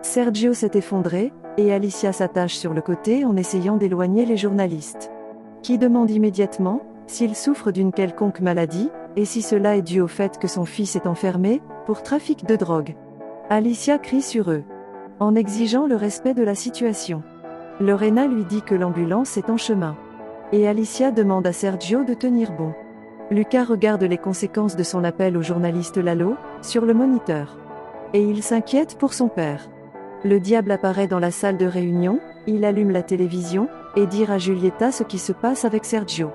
Sergio s'est effondré, et Alicia s'attache sur le côté en essayant d'éloigner les journalistes, qui demandent immédiatement s'il souffre d'une quelconque maladie, et si cela est dû au fait que son fils est enfermé pour trafic de drogue. Alicia crie sur eux, en exigeant le respect de la situation. Lorena lui dit que l'ambulance est en chemin. Et Alicia demande à Sergio de tenir bon. Lucas regarde les conséquences de son appel au journaliste Lalo, sur le moniteur. Et il s'inquiète pour son père. Le diable apparaît dans la salle de réunion, il allume la télévision, et dit à Julieta ce qui se passe avec Sergio.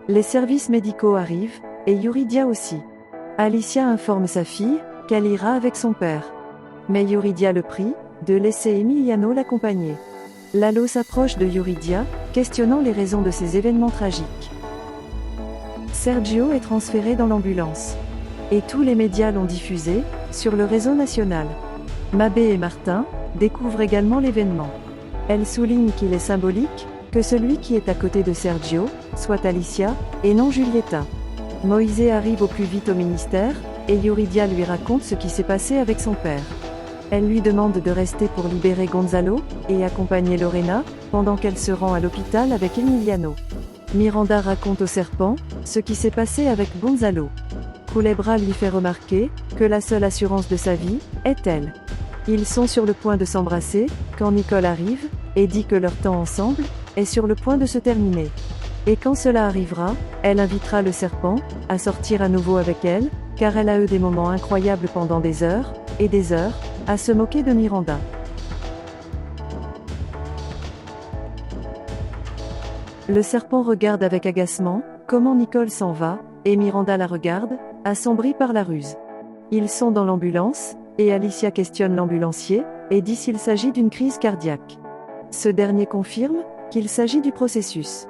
Les services médicaux arrivent, et Yuridia aussi. Alicia informe sa fille qu'elle ira avec son père. Mais Yuridia le prie de laisser Emiliano l'accompagner. Lalo s'approche de Yuridia, questionnant les raisons de ces événements tragiques. Sergio est transféré dans l'ambulance. Et tous les médias l'ont diffusé, sur le réseau national. Mabé et Martin découvrent également l'événement. Elle souligne qu'il est symbolique que celui qui est à côté de Sergio soit Alicia, et non Julieta. Moïse arrive au plus vite au ministère, et Yuridia lui raconte ce qui s'est passé avec son père. Elle lui demande de rester pour libérer Gonzalo, et accompagner Lorena, pendant qu'elle se rend à l'hôpital avec Emiliano. Miranda raconte au serpent ce qui s'est passé avec Gonzalo. Culebra lui fait remarquer que la seule assurance de sa vie est elle. Ils sont sur le point de s'embrasser, quand Nicole arrive, et dit que leur temps ensemble est sur le point de se terminer. Et quand cela arrivera, elle invitera le serpent à sortir à nouveau avec elle, car elle a eu des moments incroyables pendant des heures, et des heures, à se moquer de Miranda. Le serpent regarde avec agacement comment Nicole s'en va, et Miranda la regarde, assombrie par la ruse. Ils sont dans l'ambulance, et Alicia questionne l'ambulancier, et dit s'il s'agit d'une crise cardiaque. Ce dernier confirme qu'il s'agit du processus.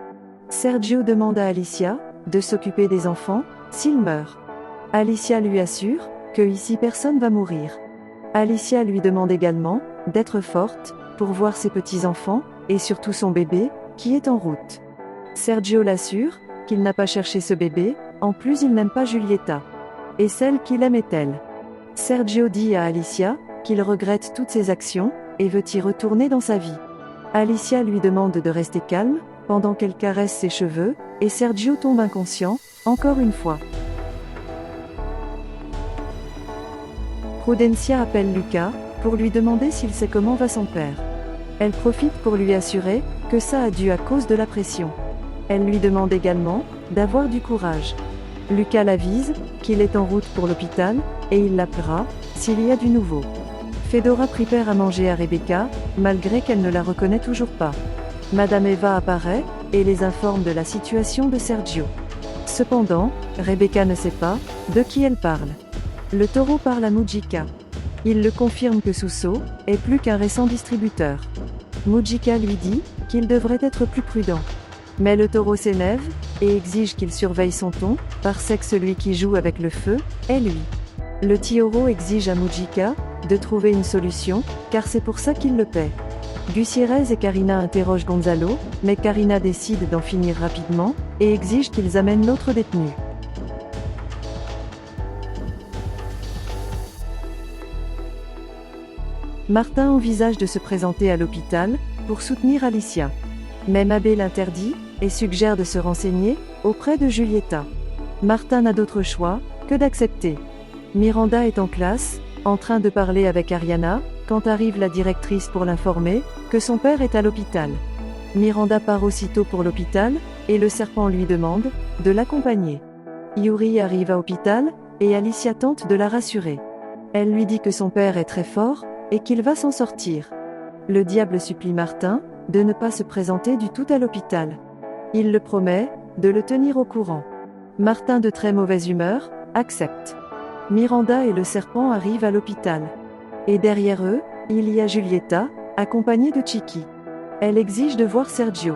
Sergio demande à Alicia de s'occuper des enfants s'il meurt. Alicia lui assure que ici personne va mourir. Alicia lui demande également d'être forte pour voir ses petits-enfants, et surtout son bébé, qui est en route. Sergio l'assure qu'il n'a pas cherché ce bébé, en plus il n'aime pas Julieta. Et celle qu'il aime est elle. Sergio dit à Alicia qu'il regrette toutes ses actions, et veut y retourner dans sa vie. Alicia lui demande de rester calme, pendant qu'elle caresse ses cheveux, et Sergio tombe inconscient, encore une fois. Prudencia appelle Lucas, pour lui demander s'il sait comment va son père. Elle profite pour lui assurer que ça a dû à cause de la pression. Elle lui demande également d'avoir du courage. Lucas l'avise qu'il est en route pour l'hôpital, et il l'appellera s'il y a du nouveau. Fedora prépare à manger à Rebecca, malgré qu'elle ne la reconnaît toujours pas. Madame Eva apparaît, et les informe de la situation de Sergio. Cependant, Rebecca ne sait pas de qui elle parle. Le taureau parle à Mujica. Il le confirme que Suso est plus qu'un récent distributeur. Mujica lui dit qu'il devrait être plus prudent. Mais le taureau s'énerve, et exige qu'il surveille son ton, parce que celui qui joue avec le feu est lui. Le taureau exige à Mujica de trouver une solution, car c'est pour ça qu'il le paie. Gutiérrez et Karina interrogent Gonzalo, mais Karina décide d'en finir rapidement, et exige qu'ils amènent l'autre détenu. Martin envisage de se présenter à l'hôpital, pour soutenir Alicia. Mais Mabé l'interdit, et suggère de se renseigner auprès de Julieta. Martin n'a d'autre choix que d'accepter. Miranda est en classe, en train de parler avec Ariana, quand arrive la directrice pour l'informer que son père est à l'hôpital. Miranda part aussitôt pour l'hôpital, et le serpent lui demande de l'accompagner. Yuri arrive à l'hôpital, et Alicia tente de la rassurer. Elle lui dit que son père est très fort, et qu'il va s'en sortir. Le diable supplie Martin de ne pas se présenter du tout à l'hôpital. Il le promet de le tenir au courant. Martin, de très mauvaise humeur, accepte. Miranda et le serpent arrivent à l'hôpital. Et derrière eux, il y a Julieta, accompagnée de Chiqui. Elle exige de voir Sergio.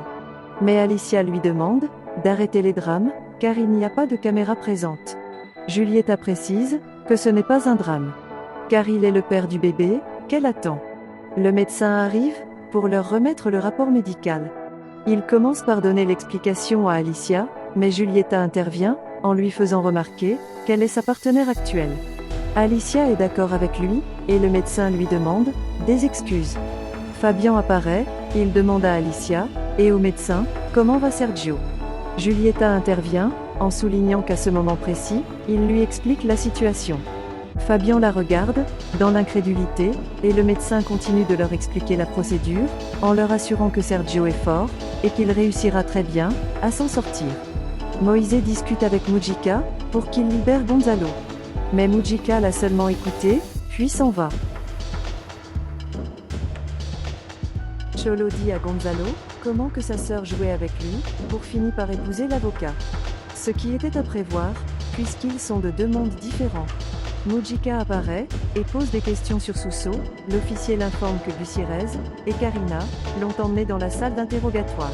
Mais Alicia lui demande d'arrêter les drames, car il n'y a pas de caméra présente. Julieta précise que ce n'est pas un drame, car il est le père du bébé qu'elle attend. Le médecin arrive pour leur remettre le rapport médical. Il commence par donner l'explication à Alicia, mais Julieta intervient en lui faisant remarquer qu'elle est sa partenaire actuelle. Alicia est d'accord avec lui, et le médecin lui demande des excuses. Fabian apparaît, il demande à Alicia, et au médecin, comment va Sergio. Giulietta intervient, en soulignant qu'à ce moment précis, il lui explique la situation. Fabian la regarde, dans l'incrédulité, et le médecin continue de leur expliquer la procédure, en leur assurant que Sergio est fort, et qu'il réussira très bien à s'en sortir. Moïse discute avec Mujica, pour qu'il libère Gonzalo. Mais Mujica l'a seulement écouté, puis s'en va. Cholo dit à Gonzalo, comment que sa sœur jouait avec lui, pour finir par épouser l'avocat. Ce qui était à prévoir, puisqu'ils sont de deux mondes différents. Mujica apparaît, et pose des questions sur Suso, l'officier l'informe que Gutiérrez et Karina l'ont emmené dans la salle d'interrogatoire.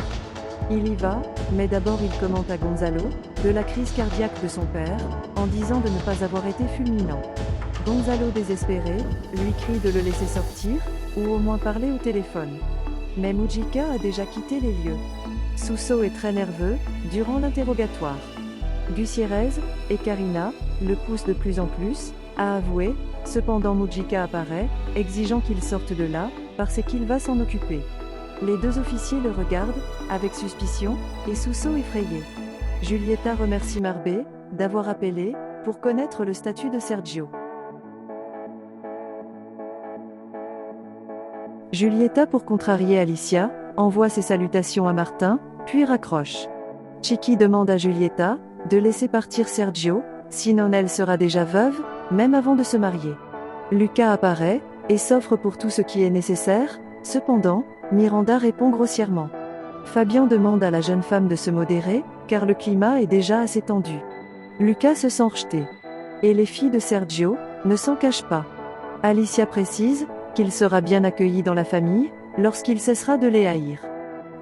Il y va, mais d'abord il commente à Gonzalo, de la crise cardiaque de son père, en disant de ne pas avoir été fulminant. Gonzalo désespéré, lui crie de le laisser sortir, ou au moins parler au téléphone. Mais Mujica a déjà quitté les lieux. Suso est très nerveux, durant l'interrogatoire. Gutiérrez et Karina le poussent de plus en plus à avouer, cependant Mujica apparaît, exigeant qu'il sorte de là, parce qu'il va s'en occuper. Les deux officiers le regardent, avec suspicion, et Suso effrayé. Giulietta remercie Marbé d'avoir appelé, pour connaître le statut de Sergio. Giulietta, pour contrarier Alicia, envoie ses salutations à Martin, puis raccroche. Chiqui demande à Giulietta de laisser partir Sergio, sinon elle sera déjà veuve, même avant de se marier. Lucas apparaît, et s'offre pour tout ce qui est nécessaire, cependant, Miranda répond grossièrement. Fabian demande à la jeune femme de se modérer, car le climat est déjà assez tendu. Lucas se sent rejeté. Et les filles de Sergio ne s'en cachent pas. Alicia précise qu'il sera bien accueilli dans la famille, lorsqu'il cessera de les haïr.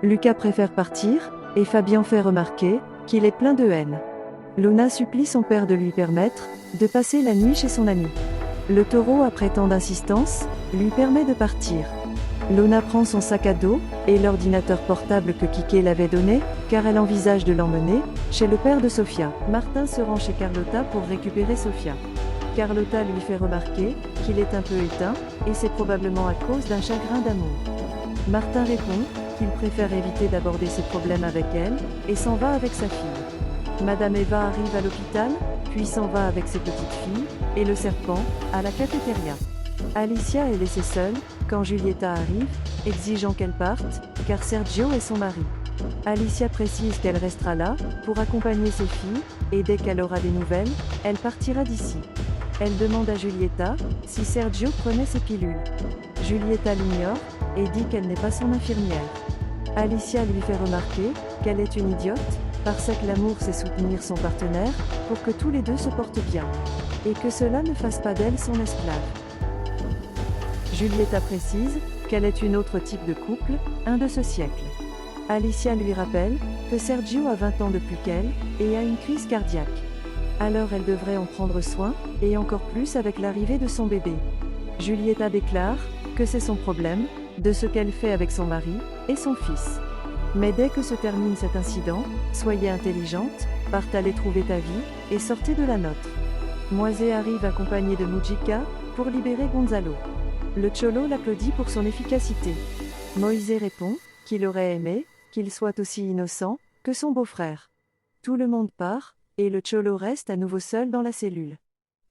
Lucas préfère partir, et Fabian fait remarquer qu'il est plein de haine. Luna supplie son père de lui permettre de passer la nuit chez son ami. Le taureau, après tant d'insistance, lui permet de partir. Luna prend son sac à dos et l'ordinateur portable que Kike l'avait donné, car elle envisage de l'emmener chez le père de Sofia. Martin se rend chez Carlotta pour récupérer Sofia. Carlotta lui fait remarquer qu'il est un peu éteint, et c'est probablement à cause d'un chagrin d'amour. Martin répond qu'il préfère éviter d'aborder ses problèmes avec elle, et s'en va avec sa fille. Madame Eva arrive à l'hôpital, puis s'en va avec ses petites filles, et le serpent, à la cafétéria. Alicia est laissée seule, quand Giulietta arrive, exigeant qu'elle parte, car Sergio est son mari. Alicia précise qu'elle restera là, pour accompagner ses filles, et dès qu'elle aura des nouvelles, elle partira d'ici. Elle demande à Giulietta si Sergio prenait ses pilules. Giulietta l'ignore, et dit qu'elle n'est pas son infirmière. Alicia lui fait remarquer qu'elle est une idiote, parce que l'amour c'est soutenir son partenaire, pour que tous les deux se portent bien. Et que cela ne fasse pas d'elle son esclave. Giulietta précise qu'elle est une autre type de couple, un de ce siècle. Alicia lui rappelle que Sergio a 20 ans de plus qu'elle, et a une crise cardiaque. Alors elle devrait en prendre soin, et encore plus avec l'arrivée de son bébé. Giulietta déclare que c'est son problème, de ce qu'elle fait avec son mari et son fils. Mais dès que se termine cet incident, soyez intelligente, partez aller trouver ta vie, et sortez de la nôtre. Moise arrive accompagné de Mujica, pour libérer Gonzalo. Le Cholo l'applaudit pour son efficacité. Moïse répond qu'il aurait aimé qu'il soit aussi innocent que son beau-frère. Tout le monde part, et le Cholo reste à nouveau seul dans la cellule.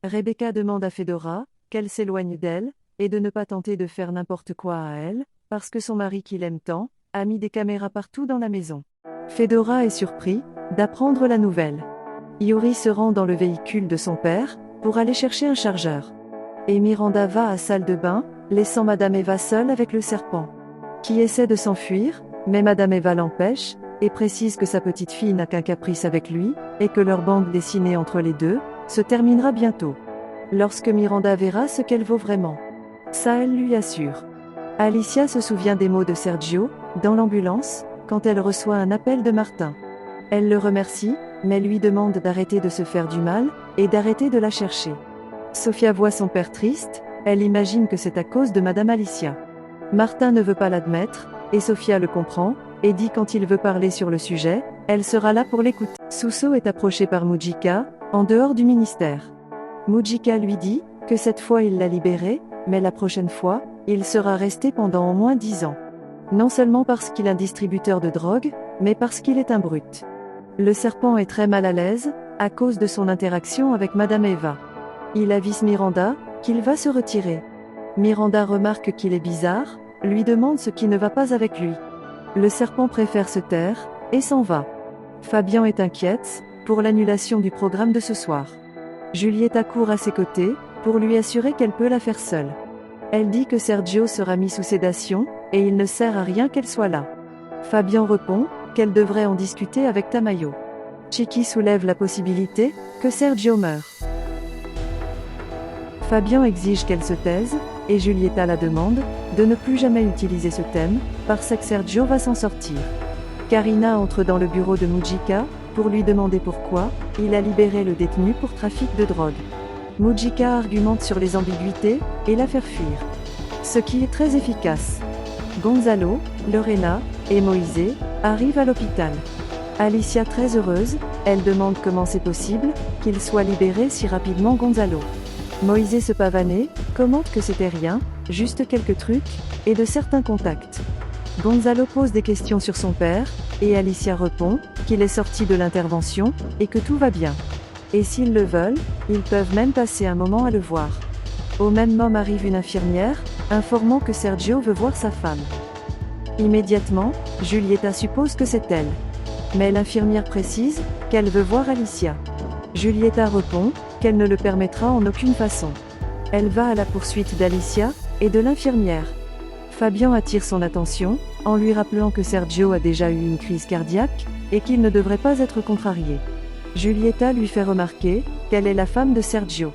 Rebecca demande à Fedora qu'elle s'éloigne d'elle, et de ne pas tenter de faire n'importe quoi à elle, parce que son mari qui l'aime tant, a mis des caméras partout dans la maison. Fedora est surpris d'apprendre la nouvelle. Yuri se rend dans le véhicule de son père, pour aller chercher un chargeur. Et Miranda va à salle de bain, laissant Madame Eva seule avec le serpent, qui essaie de s'enfuir, mais Madame Eva l'empêche, et précise que sa petite fille n'a qu'un caprice avec lui, et que leur bande dessinée entre les deux se terminera bientôt. Lorsque Miranda verra ce qu'elle vaut vraiment. Ça elle lui assure. Alicia se souvient des mots de Sergio, dans l'ambulance, quand elle reçoit un appel de Martin. Elle le remercie, mais lui demande d'arrêter de se faire du mal, et d'arrêter de la chercher. Sofia voit son père triste, elle imagine que c'est à cause de Madame Alicia. Martin ne veut pas l'admettre, et Sofia le comprend, et dit quand il veut parler sur le sujet, elle sera là pour l'écouter. Suso est approché par Mujica, en dehors du ministère. Mujica lui dit que cette fois il l'a libéré, mais la prochaine fois, il sera resté pendant au moins 10 ans. Non seulement parce qu'il est un distributeur de drogue, mais parce qu'il est un brute. Le serpent est très mal à l'aise, à cause de son interaction avec Madame Eva. Il avise Miranda, qu'il va se retirer. Miranda remarque qu'il est bizarre, lui demande ce qui ne va pas avec lui. Le serpent préfère se taire, et s'en va. Fabian est inquiète, pour l'annulation du programme de ce soir. Julieta court à ses côtés, pour lui assurer qu'elle peut la faire seule. Elle dit que Sergio sera mis sous sédation, et il ne sert à rien qu'elle soit là. Fabian répond, qu'elle devrait en discuter avec Tamayo. Chicky soulève la possibilité, que Sergio meure. Fabian exige qu'elle se taise, et Julieta la demande, de ne plus jamais utiliser ce thème, parce que Sergio va s'en sortir. Karina entre dans le bureau de Mujica, pour lui demander pourquoi, il a libéré le détenu pour trafic de drogue. Mujica argumente sur les ambiguïtés, et la faire fuir. Ce qui est très efficace. Gonzalo, Lorena, et Moïse, arrivent à l'hôpital. Alicia très heureuse, elle demande comment c'est possible, qu'il soit libéré si rapidement Gonzalo. Moïse se pavanait, commente que c'était rien, juste quelques trucs, et de certains contacts. Gonzalo pose des questions sur son père, et Alicia répond, qu'il est sorti de l'intervention, et que tout va bien. Et s'ils le veulent, ils peuvent même passer un moment à le voir. Au même moment arrive une infirmière, informant que Sergio veut voir sa femme. Immédiatement, Julieta suppose que c'est elle. Mais l'infirmière précise, qu'elle veut voir Alicia. Julieta répond, qu'elle ne le permettra en aucune façon. Elle va à la poursuite d'Alicia, et de l'infirmière. Fabian attire son attention, en lui rappelant que Sergio a déjà eu une crise cardiaque, et qu'il ne devrait pas être contrarié. Julieta lui fait remarquer, qu'elle est la femme de Sergio.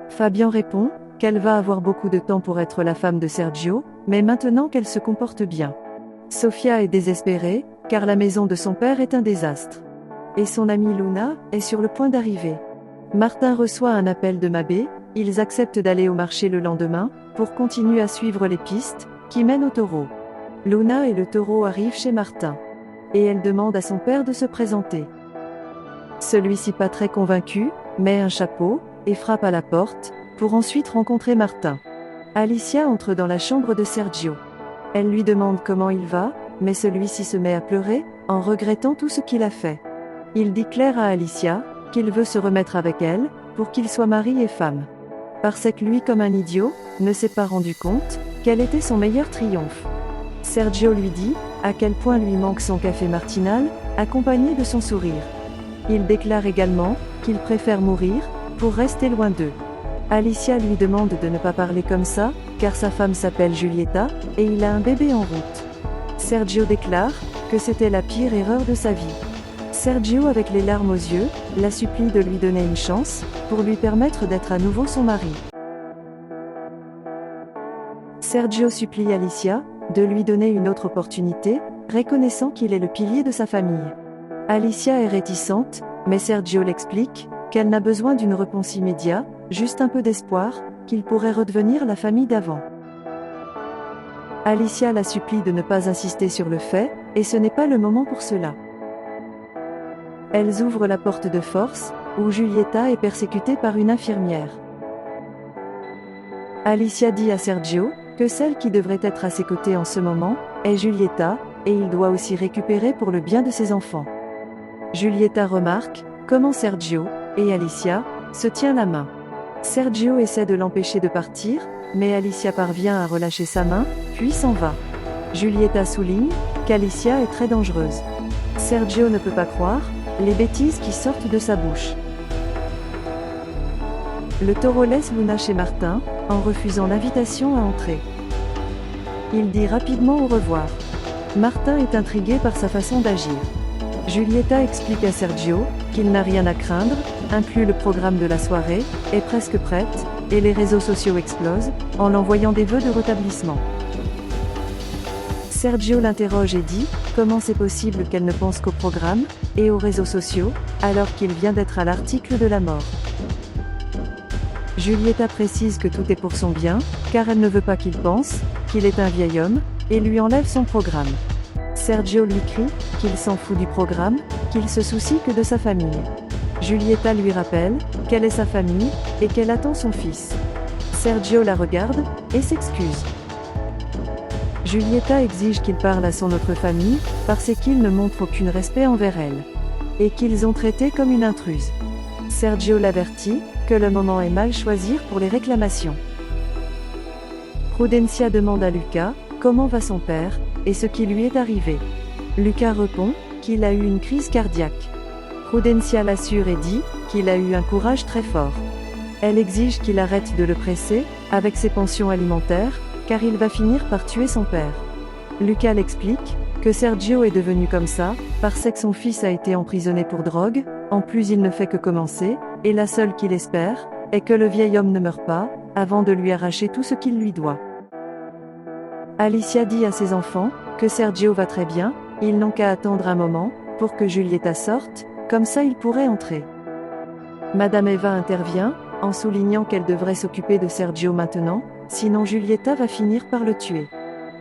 Fabian répond, qu'elle va avoir beaucoup de temps pour être la femme de Sergio, mais maintenant qu'elle se comporte bien. Sofia est désespérée, car la maison de son père est un désastre. Et son amie Luna, est sur le point d'arriver. Martin reçoit un appel de Mabé, ils acceptent d'aller au marché le lendemain, pour continuer à suivre les pistes, qui mènent au taureau. Luna et le taureau arrivent chez Martin. Et elle demande à son père de se présenter. Celui-ci pas très convaincu, met un chapeau, et frappe à la porte, pour ensuite rencontrer Martin. Alicia entre dans la chambre de Sergio. Elle lui demande comment il va, mais celui-ci se met à pleurer, en regrettant tout ce qu'il a fait. Il dit clair à Alicia, qu'il veut se remettre avec elle, pour qu'ils soient mari et femme. Parce que lui comme un idiot, ne s'est pas rendu compte, quel était son meilleur triomphe. Sergio lui dit, à quel point lui manque son café matinal, accompagné de son sourire. Il déclare également, qu'il préfère mourir, pour rester loin d'eux. Alicia lui demande de ne pas parler comme ça, car sa femme s'appelle Julieta, et il a un bébé en route. Sergio déclare, que c'était la pire erreur de sa vie. Sergio avec les larmes aux yeux, la supplie de lui donner une chance, pour lui permettre d'être à nouveau son mari. Sergio supplie Alicia, de lui donner une autre opportunité, reconnaissant qu'il est le pilier de sa famille. Alicia est réticente, mais Sergio l'explique, qu'elle n'a besoin d'une réponse immédiate, juste un peu d'espoir, qu'il pourrait redevenir la famille d'avant. Alicia la supplie de ne pas insister sur le fait, et ce n'est pas le moment pour cela. Elles ouvrent la porte de force, où Julieta est persécutée par une infirmière. Alicia dit à Sergio, que celle qui devrait être à ses côtés en ce moment, est Julieta, et il doit aussi récupérer pour le bien de ses enfants. Julieta remarque, comment Sergio, et Alicia, se tient la main. Sergio essaie de l'empêcher de partir, mais Alicia parvient à relâcher sa main, puis s'en va. Julieta souligne, qu'Alicia est très dangereuse. Sergio ne peut pas croire, les bêtises qui sortent de sa bouche. Le taureau laisse Luna chez Martin, en refusant l'invitation à entrer. Il dit rapidement au revoir. Martin est intrigué par sa façon d'agir. Julieta explique à Sergio, qu'il n'a rien à craindre, inclut le programme de la soirée, est presque prête, et les réseaux sociaux explosent, en l'envoyant des vœux de rétablissement. Sergio l'interroge et dit, comment c'est possible qu'elle ne pense qu'au programme, et aux réseaux sociaux, alors qu'il vient d'être à l'article de la mort. Julieta précise que tout est pour son bien, car elle ne veut pas qu'il pense, qu'il est un vieil homme, et lui enlève son programme. Sergio lui crie, qu'il s'en fout du programme, qu'il se soucie que de sa famille. Julieta lui rappelle, qu'elle est sa famille, et qu'elle attend son fils. Sergio la regarde, et s'excuse. Giulietta exige qu'il parle à son autre famille, parce qu'il ne montre aucun respect envers elle. Et qu'ils ont traité comme une intruse. Sergio l'avertit, que le moment est mal choisi pour les réclamations. Prudencia demande à Luca, comment va son père, et ce qui lui est arrivé. Luca répond, qu'il a eu une crise cardiaque. Prudencia l'assure et dit, qu'il a eu un courage très fort. Elle exige qu'il arrête de le presser, avec ses pensions alimentaires, car il va finir par tuer son père. Luca l'explique, que Sergio est devenu comme ça, parce que son fils a été emprisonné pour drogue, en plus il ne fait que commencer, et la seule qu'il espère, est que le vieil homme ne meure pas, avant de lui arracher tout ce qu'il lui doit. Alicia dit à ses enfants, que Sergio va très bien, ils n'ont qu'à attendre un moment, pour que Giulietta sorte, comme ça il pourrait entrer. Madame Eva intervient, en soulignant qu'elle devrait s'occuper de Sergio maintenant, sinon Giulietta va finir par le tuer.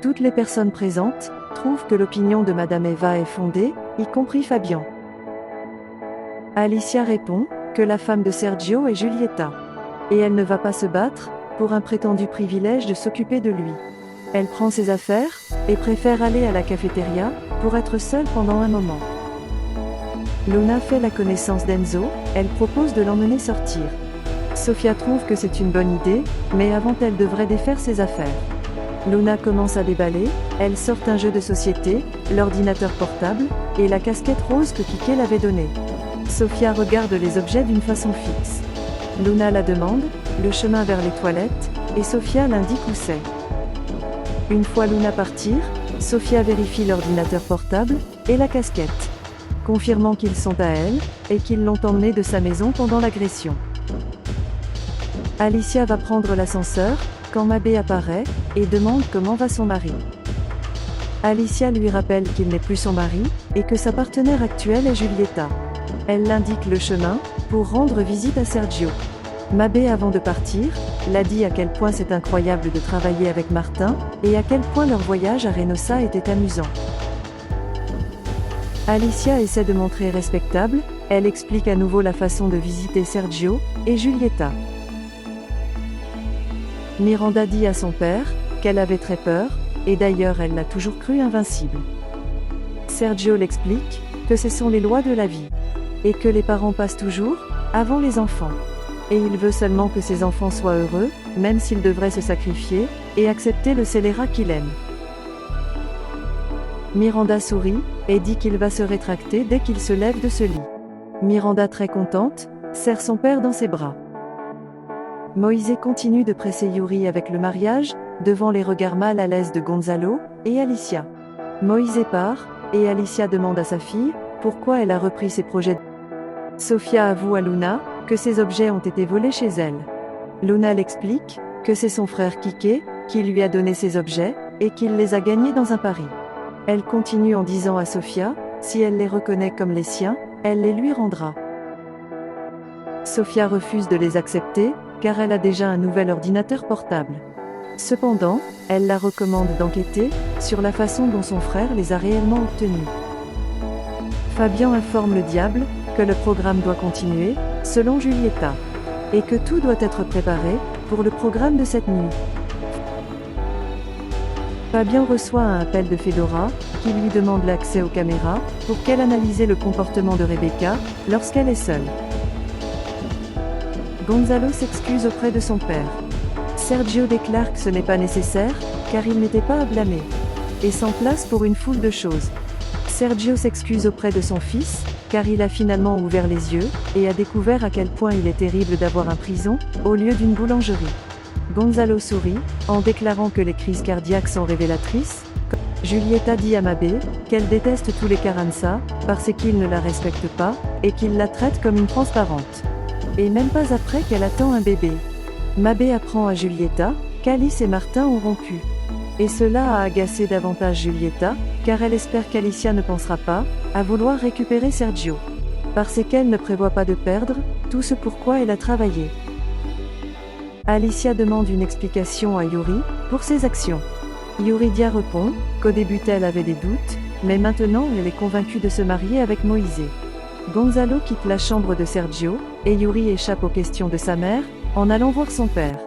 Toutes les personnes présentes trouvent que l'opinion de Madame Eva est fondée, y compris Fabian. Alicia répond que la femme de Sergio est Giulietta. Et elle ne va pas se battre pour un prétendu privilège de s'occuper de lui. Elle prend ses affaires et préfère aller à la cafétéria pour être seule pendant un moment. Luna fait la connaissance d'Enzo, elle propose de l'emmener sortir. Sofia trouve que c'est une bonne idée, mais avant elle devrait défaire ses affaires. Luna commence à déballer, elle sort un jeu de société, l'ordinateur portable, et la casquette rose que Kike l'avait donnée. Sofia regarde les objets d'une façon fixe. Luna la demande, le chemin vers les toilettes, et Sofia l'indique où c'est. Une fois Luna partir, Sofia vérifie l'ordinateur portable, et la casquette, confirmant qu'ils sont à elle, et qu'ils l'ont emmenée de sa maison pendant l'agression. Alicia va prendre l'ascenseur, quand Mabé apparaît, et demande comment va son mari. Alicia lui rappelle qu'il n'est plus son mari, et que sa partenaire actuelle est Giulietta. Elle l'indique le chemin, pour rendre visite à Sergio. Mabé avant de partir, l'a dit à quel point c'est incroyable de travailler avec Martin, et à quel point leur voyage à Reynosa était amusant. Alicia essaie de montrer respectable, elle explique à nouveau la façon de visiter Sergio, et Giulietta. Miranda dit à son père, qu'elle avait très peur, et d'ailleurs elle l'a toujours cru invincible. Sergio l'explique, que ce sont les lois de la vie. Et que les parents passent toujours, avant les enfants. Et il veut seulement que ses enfants soient heureux, même s'ils devraient se sacrifier, et accepter le scélérat qu'il aime. Miranda sourit, et dit qu'il va se rétracter dès qu'il se lève de ce lit. Miranda très contente, serre son père dans ses bras. Moïse continue de presser Yuri avec le mariage, devant les regards mal à l'aise de Gonzalo et Alicia. Moïse part, et Alicia demande à sa fille, pourquoi elle a repris ses projets. Sofia avoue à Luna, que ses objets ont été volés chez elle. Luna l'explique, que c'est son frère Kike, qui lui a donné ces objets, et qu'il les a gagnés dans un pari. Elle continue en disant à Sofia, si elle les reconnaît comme les siens, elle les lui rendra. Sofia refuse de les accepter, car elle a déjà un nouvel ordinateur portable. Cependant, elle la recommande d'enquêter sur la façon dont son frère les a réellement obtenus. Fabian informe le diable que le programme doit continuer, selon Giulietta, et que tout doit être préparé pour le programme de cette nuit. Fabian reçoit un appel de Fedora, qui lui demande l'accès aux caméras, pour qu'elle analyse le comportement de Rebecca, lorsqu'elle est seule. Gonzalo s'excuse auprès de son père. Sergio déclare que ce n'est pas nécessaire, car il n'était pas à blâmer. Et s'en place pour une foule de choses. Sergio s'excuse auprès de son fils, car il a finalement ouvert les yeux, et a découvert à quel point il est terrible d'avoir un prison, au lieu d'une boulangerie. Gonzalo sourit, en déclarant que les crises cardiaques sont révélatrices. Giulietta dit à Mabé, qu'elle déteste tous les Carranza, parce qu'ils ne la respectent pas, et qu'ils la traitent comme une transparente. Et même pas après qu'elle attend un bébé. Mabé apprend à Giulietta, qu'Alice et Martin ont rompu. Et cela a agacé davantage Giulietta, car elle espère qu'Alicia ne pensera pas à vouloir récupérer Sergio. Parce qu'elle ne prévoit pas de perdre tout ce pourquoi elle a travaillé. Alicia demande une explication à Yuri pour ses actions. Yuridia répond qu'au début elle avait des doutes, mais maintenant elle est convaincue de se marier avec Moïse. Gonzalo quitte la chambre de Sergio, et Yuri échappe aux questions de sa mère, en allant voir son père.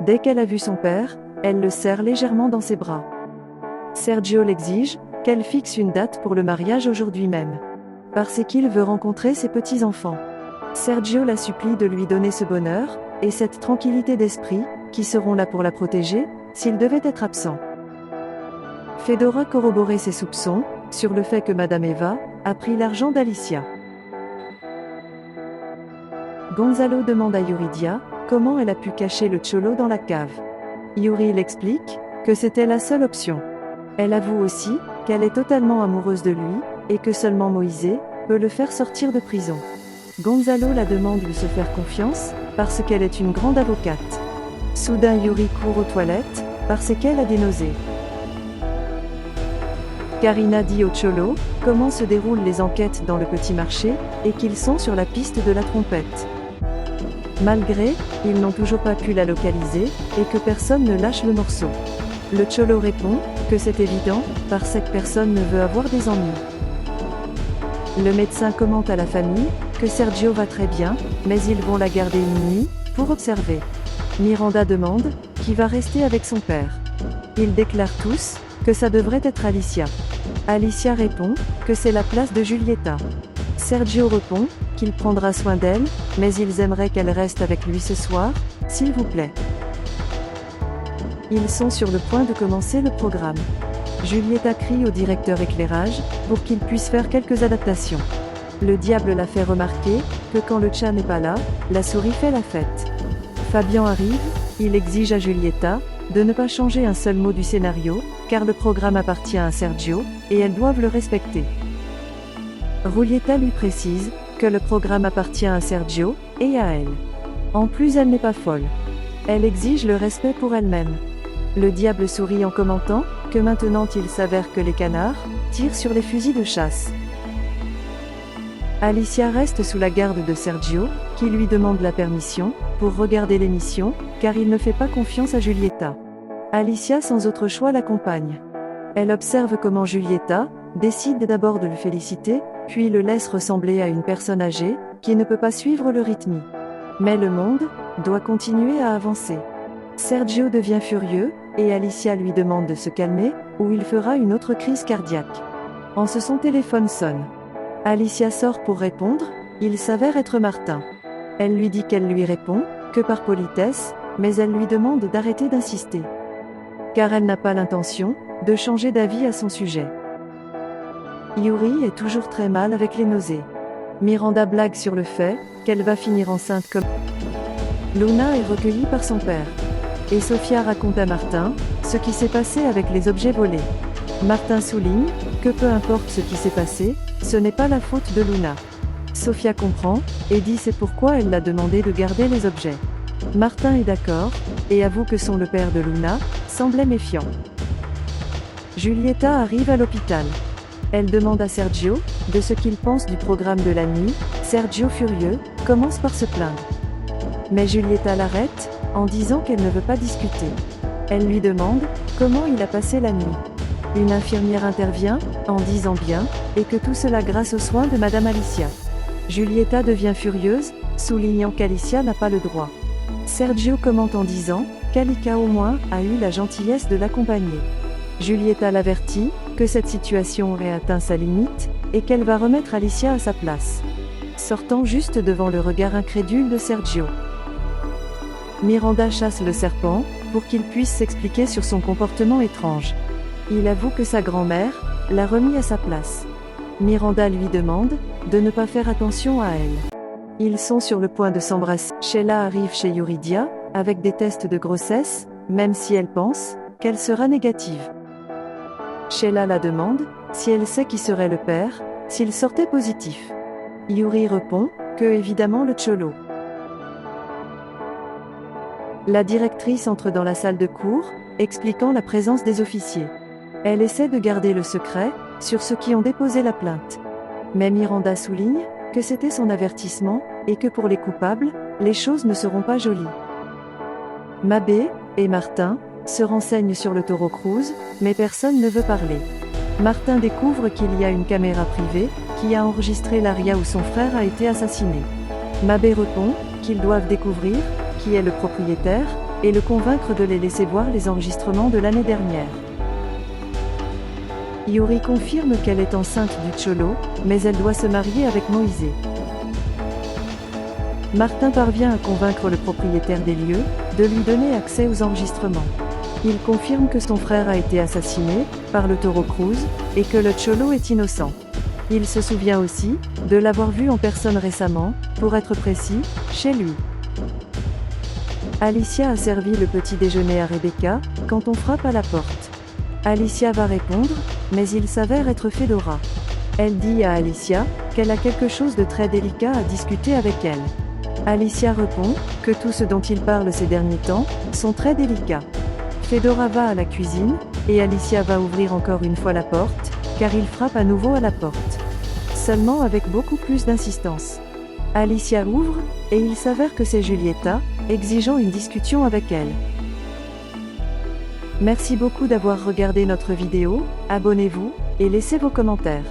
Dès qu'elle a vu son père, elle le serre légèrement dans ses bras. Sergio l'exige, qu'elle fixe une date pour le mariage aujourd'hui même. Parce qu'il veut rencontrer ses petits-enfants. Sergio la supplie de lui donner ce bonheur, et cette tranquillité d'esprit, qui seront là pour la protéger, s'il devait être absent. Fedora corroborait ses soupçons, sur le fait que Madame Eva a pris l'argent d'Alicia. Gonzalo demande à Yuridia comment elle a pu cacher le cholo dans la cave. Yuri l'explique que c'était la seule option. Elle avoue aussi qu'elle est totalement amoureuse de lui, et que seulement Moïse peut le faire sortir de prison. Gonzalo la demande de se faire confiance, parce qu'elle est une grande avocate. Soudain Yuri court aux toilettes, parce qu'elle a des nausées. Karina dit au cholo comment se déroulent les enquêtes dans le petit marché, et qu'ils sont sur la piste de la trompette. Malgré, ils n'ont toujours pas pu la localiser, et que personne ne lâche le morceau. Le cholo répond que c'est évident, parce que personne ne veut avoir des ennuis. Le médecin commente à la famille que Sergio va très bien, mais ils vont la garder une nuit pour observer. Miranda demande qui va rester avec son père. Ils déclarent tous que ça devrait être Alicia. Alicia répond que c'est la place de Giulietta. Sergio répond qu'il prendra soin d'elle, mais ils aimeraient qu'elle reste avec lui ce soir, s'il vous plaît. Ils sont sur le point de commencer le programme. Giulietta crie au directeur éclairage pour qu'il puisse faire quelques adaptations. Le diable la fait remarquer que quand le chat n'est pas là, la souris fait la fête. Fabian arrive, il exige à Giulietta de ne pas changer un seul mot du scénario, car le programme appartient à Sergio, et elles doivent le respecter. Giulietta lui précise que le programme appartient à Sergio, et à elle. En plus elle n'est pas folle. Elle exige le respect pour elle-même. Le diable sourit en commentant que maintenant il s'avère que les canards tirent sur les fusils de chasse. Alicia reste sous la garde de Sergio, qui lui demande la permission pour regarder l'émission, car il ne fait pas confiance à Giulietta. Alicia sans autre choix l'accompagne. Elle observe comment Giulietta décide d'abord de le féliciter, puis le laisse ressembler à une personne âgée, qui ne peut pas suivre le rythme. Mais le monde doit continuer à avancer. Sergio devient furieux, et Alicia lui demande de se calmer, ou il fera une autre crise cardiaque. Son téléphone sonne. Alicia sort pour répondre, il s'avère être Martin. Elle lui dit qu'elle lui répond que par politesse, mais elle lui demande d'arrêter d'insister. Car elle n'a pas l'intention de changer d'avis à son sujet. Yuri est toujours très mal avec les nausées. Miranda blague sur le fait qu'elle va finir enceinte comme... Luna est recueillie par son père. Et Sofia raconte à Martin ce qui s'est passé avec les objets volés. Martin souligne que peu importe ce qui s'est passé, ce n'est pas la faute de Luna. Sofia comprend, et dit c'est pourquoi elle l'a demandé de garder les objets. Martin est d'accord, et avoue que le père de Luna semblait méfiant. Giulietta arrive à l'hôpital. Elle demande à Sergio de ce qu'il pense du programme de la nuit. Sergio, furieux, commence par se plaindre. Mais Giulietta l'arrête, en disant qu'elle ne veut pas discuter. Elle lui demande comment il a passé la nuit. Une infirmière intervient, en disant bien, et que tout cela grâce aux soins de Madame Alicia. Giulietta devient furieuse, soulignant qu'Alicia n'a pas le droit. Sergio commente en disant qu'Alicia au moins a eu la gentillesse de l'accompagner. Giulietta l'avertit que cette situation aurait atteint sa limite, et qu'elle va remettre Alicia à sa place. Sortant juste devant le regard incrédule de Sergio. Miranda chasse le serpent, pour qu'il puisse s'expliquer sur son comportement étrange. Il avoue que sa grand-mère l'a remis à sa place. Miranda lui demande de ne pas faire attention à elle. Ils sont sur le point de s'embrasser. Sheila arrive chez Yuridia, avec des tests de grossesse, même si elle pense qu'elle sera négative. Sheila la demande si elle sait qui serait le père, s'il sortait positif. Yuri répond que évidemment le cholo. La directrice entre dans la salle de cours, expliquant la présence des officiers. Elle essaie de garder le secret sur ceux qui ont déposé la plainte. Mais Miranda souligne que c'était son avertissement, et que pour les coupables, les choses ne seront pas jolies. Mabé et Martin se renseignent sur le Toro Cruz, mais personne ne veut parler. Martin découvre qu'il y a une caméra privée qui a enregistré l'aria où son frère a été assassiné. Mabé répond qu'ils doivent découvrir qui est le propriétaire, et le convaincre de les laisser voir les enregistrements de l'année dernière. Yuri confirme qu'elle est enceinte du Cholo, mais elle doit se marier avec Moïse. Martin parvient à convaincre le propriétaire des lieux de lui donner accès aux enregistrements. Il confirme que son frère a été assassiné par le Toro Cruz et que le Cholo est innocent. Il se souvient aussi de l'avoir vu en personne récemment, pour être précis, chez lui. Alicia a servi le petit déjeuner à Rebecca quand on frappe à la porte. Alicia va répondre, mais il s'avère être Fedora. Elle dit à Alicia qu'elle a quelque chose de très délicat à discuter avec elle. Alicia répond que tout ce dont ils parlent ces derniers temps sont très délicats. Fedora va à la cuisine, et Alicia va ouvrir encore une fois la porte, car il frappe à nouveau à la porte. Seulement avec beaucoup plus d'insistance. Alicia ouvre, et il s'avère que c'est Julieta, exigeant une discussion avec elle. Merci beaucoup d'avoir regardé notre vidéo, abonnez-vous, et laissez vos commentaires.